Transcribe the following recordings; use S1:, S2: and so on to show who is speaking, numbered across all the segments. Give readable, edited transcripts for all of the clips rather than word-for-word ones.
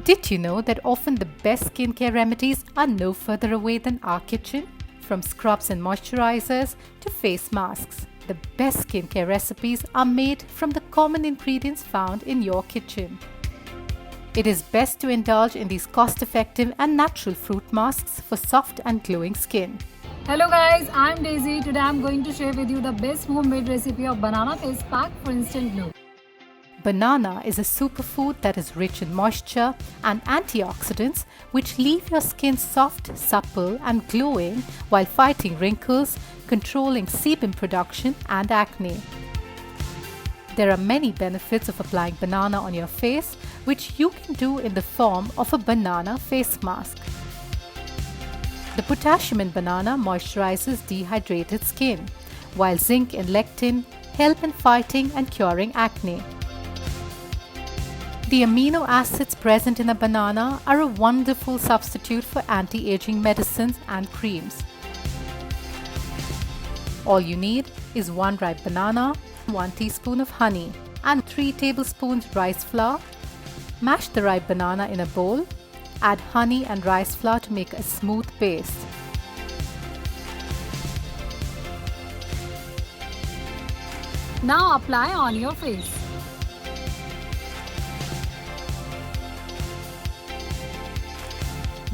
S1: Did you know that often the best skincare remedies are no further away than our kitchen? From scrubs and moisturizers to face masks, the best skincare recipes are made from the common ingredients found in your kitchen. It is best to indulge in these cost-effective and natural fruit masks for soft and glowing skin.
S2: Hello guys, I'm Daisy. Today I'm going to share with you the best homemade recipe of banana face pack for instant glow.
S1: Banana is a superfood that is rich in moisture and antioxidants which leave your skin soft, supple and glowing while fighting wrinkles, controlling sebum production and acne. There are many benefits of applying banana on your face, which you can do in the form of a banana face mask. The potassium in banana moisturizes dehydrated skin, while zinc and lectin help in fighting and curing acne. The amino acids present in a banana are a wonderful substitute for anti-aging medicines and creams. All you need is 1 ripe banana, 1 teaspoon of honey and 3 tablespoons rice flour. Mash the ripe banana in a bowl. Add honey and rice flour to make a smooth paste.
S2: Now apply on your face.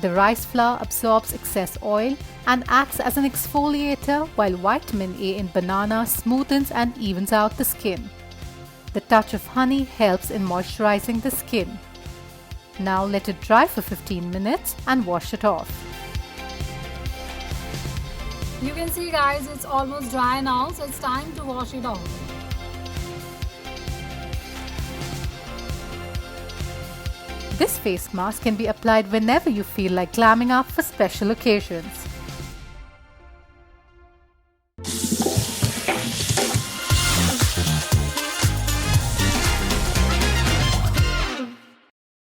S1: The rice flour absorbs excess oil and acts as an exfoliator, while vitamin A in banana smoothens and evens out the skin. The touch of honey helps in moisturizing the skin. Now let it dry for 15 minutes and wash it off.
S2: You can see guys, it's almost dry now, so it's time to wash it off.
S1: This face mask can be applied whenever you feel like glamming up for special occasions.